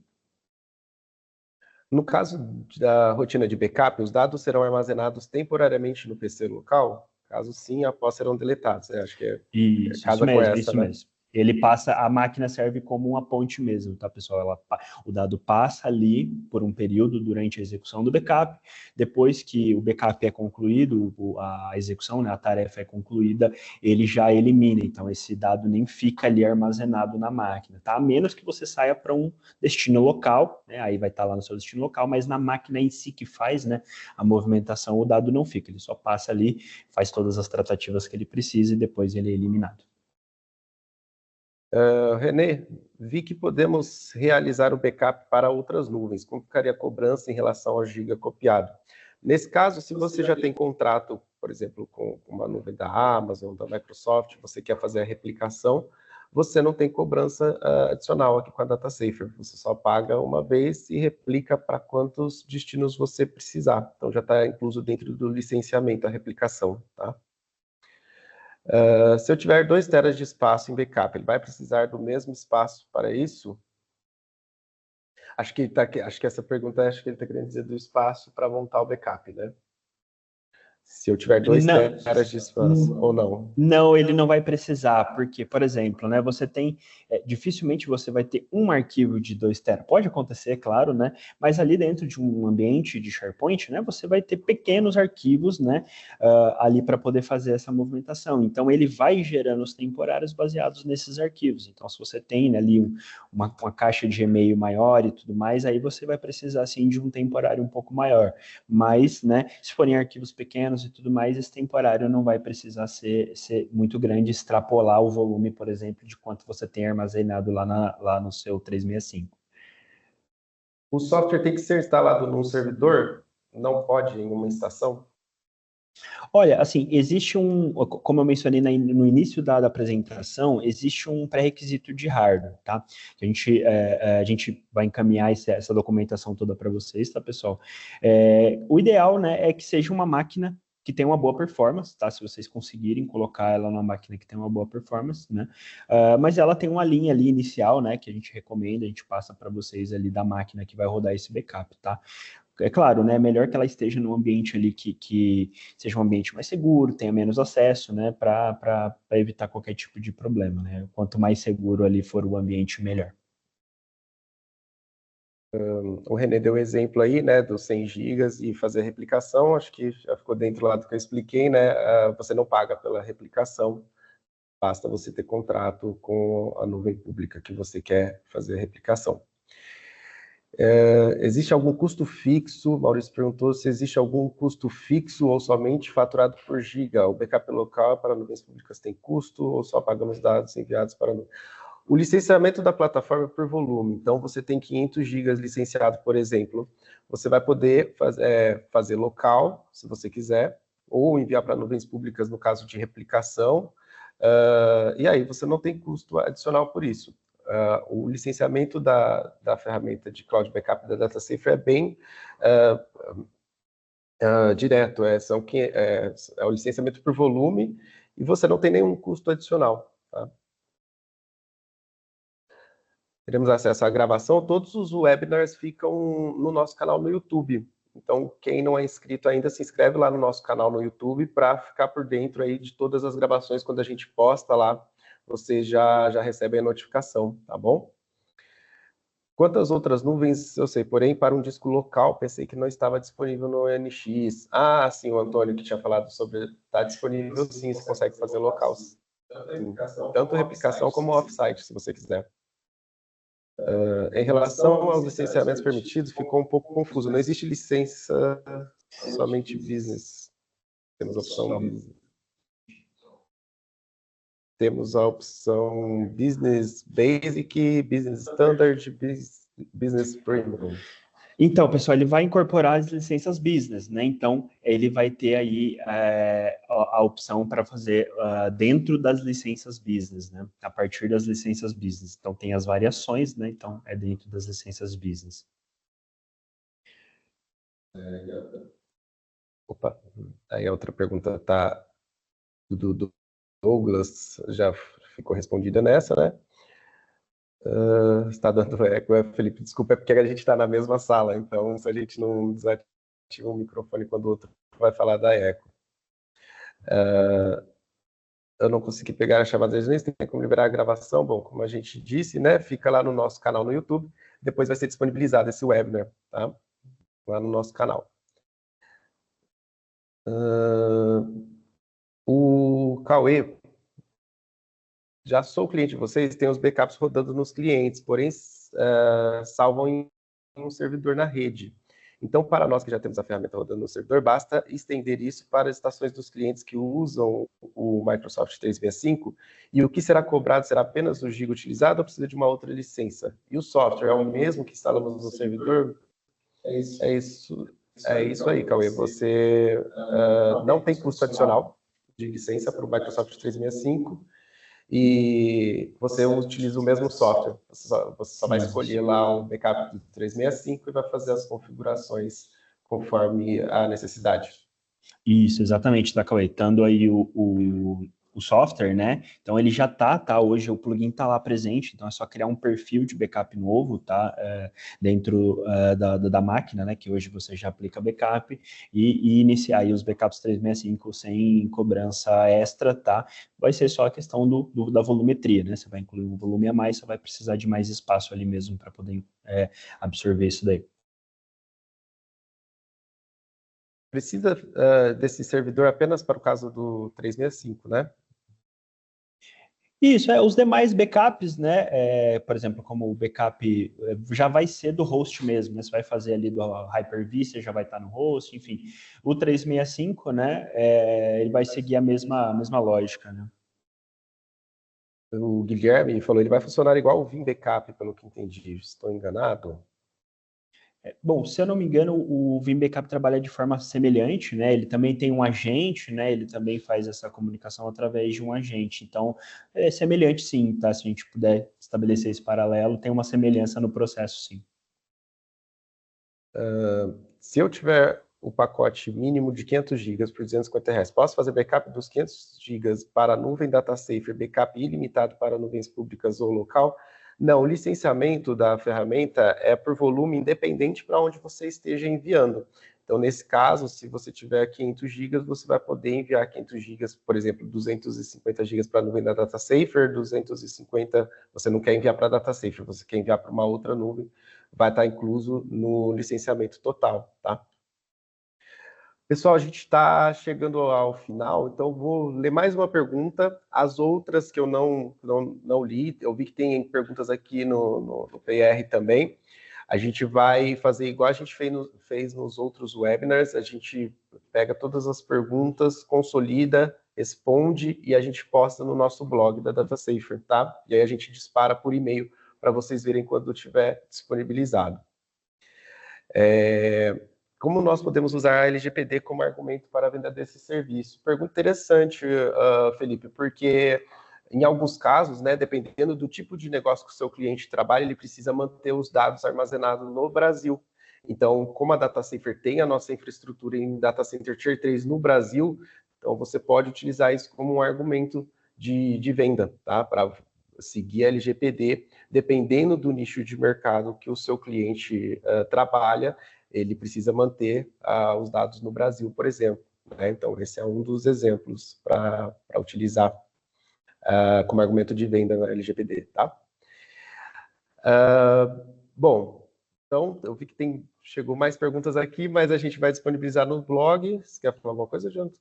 No caso da rotina de backup, os dados serão armazenados temporariamente no PC local? Caso sim, após serão deletados. Acho que Isso casa com mesmo, essa, isso né? mesmo. Ele passa, a máquina serve como uma ponte mesmo, tá, pessoal? O dado passa ali por um período durante a execução do backup. Depois que o backup é concluído, a execução, né, a tarefa é concluída, ele já elimina. Então, esse dado nem fica ali armazenado na máquina, tá? A menos que você saia para um destino local, né? Aí vai estar lá no seu destino local, mas na máquina em si que faz, né, a movimentação, o dado não fica. Ele só passa ali, faz todas as tratativas que ele precisa e depois ele é eliminado. René, vi que podemos realizar o backup para outras nuvens. Como ficaria a cobrança em relação ao giga copiado? Nesse caso, se você já tem contrato, por exemplo, com uma nuvem da Amazon, da Microsoft, você quer fazer a replicação, você não tem cobrança adicional aqui com a DataSafer. Você só paga uma vez e replica para quantos destinos você precisar. Então, já está incluso dentro do licenciamento a replicação, tá? Se eu tiver 2 teras de espaço em backup, ele vai precisar do mesmo espaço para isso? Acho que essa pergunta, acho que ele está querendo dizer do espaço para montar o backup, né? Se eu tiver 2 teras de espaço ou não. Não, ele não vai precisar, porque, por exemplo, né, você tem, dificilmente você vai ter um arquivo de 2 TB. Pode acontecer, claro, né, mas ali dentro de um ambiente de SharePoint, né, você vai ter pequenos arquivos, né, ali para poder fazer essa movimentação. Então, ele vai gerando os temporários baseados nesses arquivos. Então, se você tem, né, ali uma caixa de e-mail maior e tudo mais, aí você vai precisar, sim, de um temporário um pouco maior. Mas, né, se forem arquivos pequenos e tudo mais, esse temporário não vai precisar ser muito grande, extrapolar o volume, por exemplo, de quanto você tem armazenado lá no seu 365. O software tem que ser instalado num servidor? Não pode em uma estação? Olha, assim, existe como eu mencionei no início da apresentação, existe um pré-requisito de hardware, tá? A gente vai encaminhar essa documentação toda para vocês, tá, pessoal? O ideal, né, é que seja uma máquina que tem uma boa performance, tá? Se vocês conseguirem colocar ela numa máquina que tem uma boa performance, né? Mas ela tem uma linha ali inicial, né, que a gente recomenda, a gente passa para vocês ali da máquina que vai rodar esse backup, tá? É claro, né? É melhor que ela esteja num ambiente ali que seja um ambiente mais seguro, tenha menos acesso, né? Para evitar qualquer tipo de problema, né? Quanto mais seguro ali for o ambiente, melhor. O René deu um exemplo aí, né, dos 100 gigas e fazer replicação, acho que já ficou dentro lá do que eu expliquei, né, você não paga pela replicação, basta você ter contrato com a nuvem pública que você quer fazer a replicação. Existe algum custo fixo? Maurício perguntou se existe algum custo fixo ou somente faturado por giga. O backup local para nuvens públicas tem custo ou só pagamos dados enviados para a nuvem? O licenciamento da plataforma é por volume. Então, você tem 500 gigas licenciado, por exemplo. Você vai poder fazer local, se você quiser, ou enviar para nuvens públicas no caso de replicação. E aí você não tem custo adicional por isso. O licenciamento da ferramenta de Cloud Backup da DataSafer é bem direto, é o licenciamento por volume e você não tem nenhum custo adicional. Tá? Teremos acesso à gravação, todos os webinars ficam no nosso canal no YouTube. Então, quem não é inscrito ainda, se inscreve lá no nosso canal no YouTube para ficar por dentro aí de todas as gravações. Quando a gente posta lá, você já recebe a notificação, tá bom? Quantas outras nuvens eu sei, porém, para um disco local, pensei que não estava disponível no NX. Ah, sim, o Antônio que tinha falado sobre... Está disponível, sim, você consegue fazer local. Tanto replicação como offsite, se você quiser. Em relação aos licenciamentos permitidos, ficou um pouco confuso. Não existe licença somente business. Temos a opção business. Temos a opção Business Basic, Business Standard, Business Premium. Então, pessoal, ele vai incorporar as licenças business, né? Então, ele vai ter aí a opção para fazer dentro das licenças business, né? A partir das licenças business. Então, tem as variações, né? Então, é dentro das licenças business. Opa, aí a outra pergunta tá do Douglas, já ficou respondida nessa, né? Está dando eco, Felipe, desculpa, é porque a gente está na mesma sala, então se a gente não desativa o microfone quando o outro vai falar da eco. Eu não consegui pegar a chamada de lista, tem como liberar a gravação? Bom, como a gente disse, né, fica lá no nosso canal no YouTube, depois vai ser disponibilizado esse webinar, tá? Lá no nosso canal. O Cauê, já sou cliente de vocês, tem os backups rodando nos clientes, porém salvam em um servidor na rede. Então, para nós que já temos a ferramenta rodando no servidor, basta estender isso para as estações dos clientes que usam o Microsoft 365, e o que será cobrado será apenas o giga utilizado ou precisa de uma outra licença? E o software é o mesmo que instalamos no servidor? É isso. É isso aí, Cauê. Você não tem custo adicional de licença para o Microsoft 365 e você utiliza o mesmo software. Você só vai escolher lá o backup do 365 e vai fazer as configurações conforme a necessidade. Isso, exatamente, tá, Cauê? Estando aí o software, né? Então ele já tá, hoje o plugin tá lá presente, então é só criar um perfil de backup novo, tá? Dentro da máquina, né? Que hoje você já aplica backup e iniciar aí os backups 365 sem cobrança extra, tá? Vai ser só a questão da volumetria, né? Você vai incluir um volume a mais, você vai precisar de mais espaço ali mesmo para poder absorver isso daí. Precisa desse servidor apenas para o caso do 365, né? Isso, os demais backups, né? Por exemplo, como o backup já vai ser do host mesmo, né? Você vai fazer ali do Hyper-V, você já vai estar no host, enfim. O 365, né? Ele vai seguir a mesma lógica, né? O Guilherme falou, ele vai funcionar igual o Vim Backup, pelo que entendi. Estou enganado? Bom, se eu não me engano, o Vim Backup trabalha de forma semelhante, né? Ele também tem um agente, né? Ele também faz essa comunicação através de um agente. Então, é semelhante sim, tá? Se a gente puder estabelecer esse paralelo, tem uma semelhança no processo, sim. Se eu tiver o pacote mínimo de 500 GB por R$250, posso fazer backup dos 500 GB para a nuvem DataSafer, backup ilimitado para nuvens públicas ou local? Não, o licenciamento da ferramenta é por volume independente para onde você esteja enviando. Então, nesse caso, se você tiver 500 GB, você vai poder enviar 500 GB, por exemplo, 250 GB para a nuvem da DataSafer, 250 você não quer enviar para a DataSafer, você quer enviar para uma outra nuvem, vai estar incluso no licenciamento total, tá? Pessoal, a gente está chegando ao final, então vou ler mais uma pergunta. As outras que eu não li, eu vi que tem perguntas aqui no PR também. A gente vai fazer igual a gente fez nos outros webinars, a gente pega todas as perguntas, consolida, responde e a gente posta no nosso blog da DataSafer, tá? E aí a gente dispara por e-mail para vocês verem quando estiver disponibilizado. Como nós podemos usar a LGPD como argumento para a venda desse serviço? Pergunta interessante, Felipe, porque em alguns casos, né, dependendo do tipo de negócio que o seu cliente trabalha, ele precisa manter os dados armazenados no Brasil. Então, como a DataSafer tem a nossa infraestrutura em Data Center Tier 3 no Brasil, então você pode utilizar isso como um argumento de venda, tá? Para seguir a LGPD, dependendo do nicho de mercado que o seu cliente trabalha, ele precisa manter os dados no Brasil, por exemplo, né? Então, esse é um dos exemplos para utilizar como argumento de venda na LGPD, tá? Bom, então, eu vi que chegou mais perguntas aqui, mas a gente vai disponibilizar no blog. Você quer falar alguma coisa, Jonathan?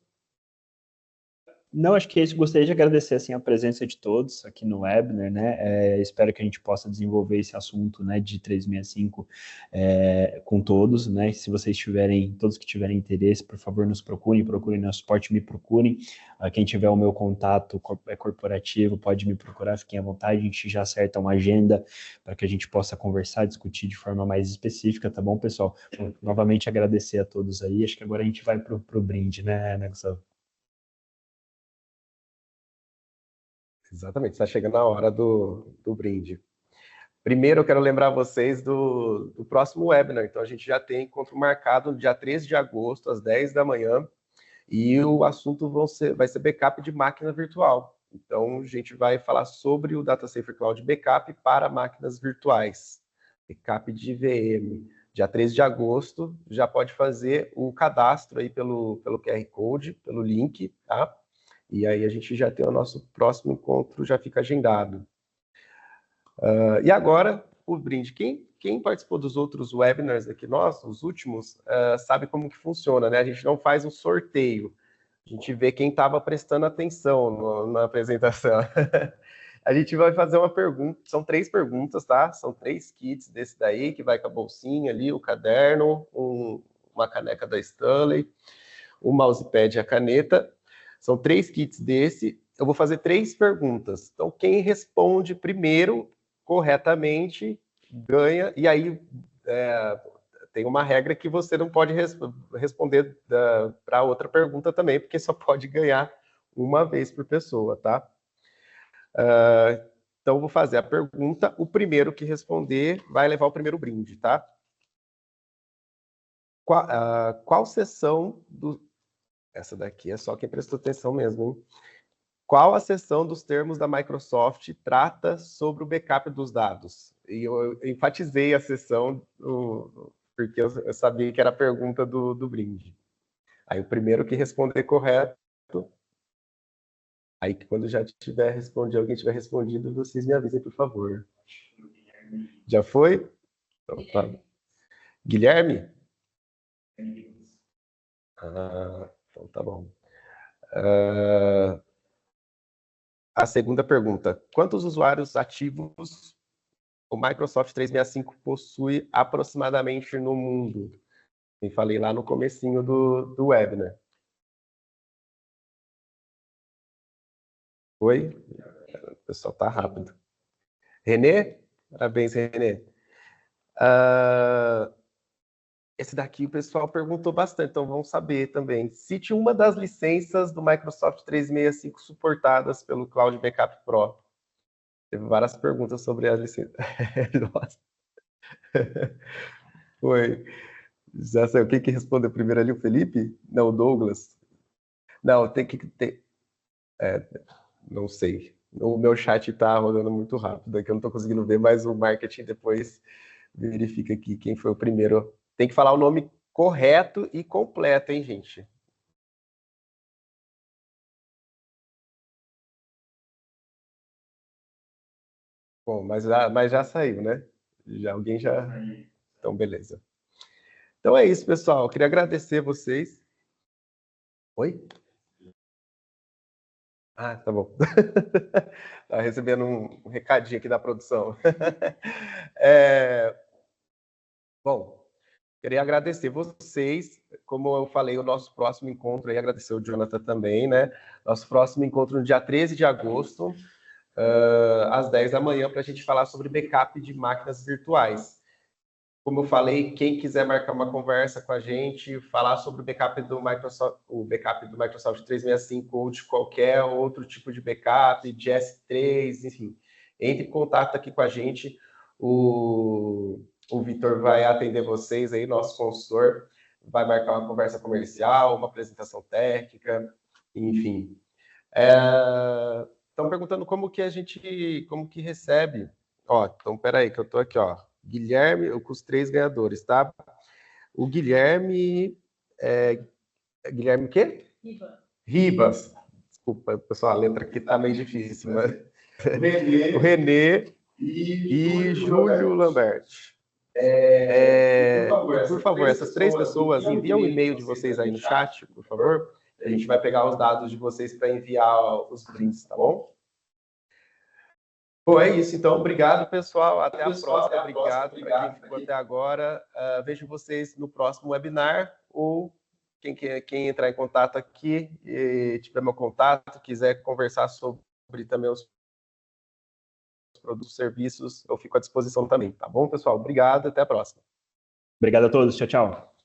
Não, acho que é isso. Gostaria de agradecer assim, a presença de todos aqui no webinar, né? Espero que a gente possa desenvolver esse assunto, né, de 365 com todos, né? Se vocês tiverem, todos que tiverem interesse, por favor, nos procurem nosso suporte, me procurem. Quem tiver o meu contato corporativo pode me procurar, fiquem à vontade, a gente já acerta uma agenda para que a gente possa conversar, discutir de forma mais específica, tá bom, pessoal? Novamente agradecer a todos aí. Acho que agora a gente vai para o brinde, né, Gustavo? Exatamente, está chegando a hora do brinde. Primeiro, eu quero lembrar vocês do próximo webinar. Então, a gente já tem encontro marcado no dia 13 de agosto, às 10 da manhã, e o assunto vai ser backup de máquina virtual. Então, a gente vai falar sobre o DataSafer Cloud Backup para máquinas virtuais, backup de VM. Dia 13 de agosto, já pode fazer o cadastro aí pelo QR Code, pelo link, tá? E aí a gente já tem o nosso próximo encontro, já fica agendado. E agora, o brinde. Quem participou dos outros webinars aqui, os últimos, sabe como que funciona, né? A gente não faz um sorteio. A gente vê quem estava prestando atenção na apresentação. A gente vai fazer uma pergunta, são 3 perguntas, tá? São 3 kits desse daí, que vai com a bolsinha ali, o caderno, uma caneca da Stanley, o mousepad e a caneta. São 3 kits desse. Eu vou fazer 3 perguntas. Então, quem responde primeiro corretamente ganha. E aí, tem uma regra que você não pode responder para outra pergunta também, porque só pode ganhar uma vez por pessoa, tá? Então, vou fazer a pergunta. O primeiro que responder vai levar o primeiro brinde, tá? Qual seção do... Essa daqui é só quem prestou atenção mesmo, hein? Qual a seção dos termos da Microsoft trata sobre o backup dos dados? E eu enfatizei a seção porque eu sabia que era a pergunta do brinde. Aí o primeiro que responder correto, aí quando já tiver respondido, alguém tiver respondido, vocês me avisem, por favor. Já foi? Então, tá. Guilherme? Então tá bom. A segunda pergunta. Quantos usuários ativos o Microsoft 365 possui aproximadamente no mundo? Eu falei lá no comecinho do webinar. Oi? O pessoal tá rápido. Renê? Parabéns, Renê. Esse daqui o pessoal perguntou bastante, então vamos saber também. Cite uma das licenças do Microsoft 365 suportadas pelo Cloud Backup Pro. Teve várias perguntas sobre as licenças. Nossa. Foi. Já sei o que respondeu primeiro ali, o Felipe? Não, o Douglas. Não, tem que ter. Não sei. O meu chat está rodando muito rápido aqui, eu não estou conseguindo ver, mas o marketing depois verifica aqui quem foi o primeiro. Tem que falar o nome correto e completo, hein, gente? Bom, mas já saiu, né? Alguém já... Então, beleza. Então é isso, pessoal. Eu queria agradecer vocês. Oi? Ah, tá bom. Tá recebendo um recadinho aqui da produção. Bom, queria agradecer vocês. Como eu falei, o nosso próximo encontro, e agradecer o Jonathan também, né? Nosso próximo encontro no dia 13 de agosto, às 10 da manhã, para a gente falar sobre backup de máquinas virtuais. Como eu falei, quem quiser marcar uma conversa com a gente, falar sobre o backup do Microsoft 365 ou de qualquer outro tipo de backup, de S3, enfim, entre em contato aqui com a gente. O Vitor vai atender vocês aí, nosso consultor, vai marcar uma conversa comercial, uma apresentação técnica, enfim. Estão perguntando como que recebe. Ó, então, peraí, que eu tô aqui, ó. Guilherme, com os 3 ganhadores, tá? O Guilherme... Guilherme o quê? Ribas. Desculpa, pessoal, a letra aqui tá meio difícil, mas... O Renê e Júlio Lambert. Por favor, essas 3 pessoas, enviam o e-mail de vocês aí no chat, por favor. A gente vai pegar os dados de vocês para enviar os prints, tá bom? Bom, é isso. Então, obrigado, pessoal. Até a próxima. Obrigado para quem ficou até agora. Vejo vocês no próximo webinar, ou quem entrar em contato aqui, tiver meu contato, quiser conversar sobre também os produtos e serviços, eu fico à disposição também. Tá bom, pessoal? Obrigado. Até a próxima. Obrigado a todos. Tchau, tchau.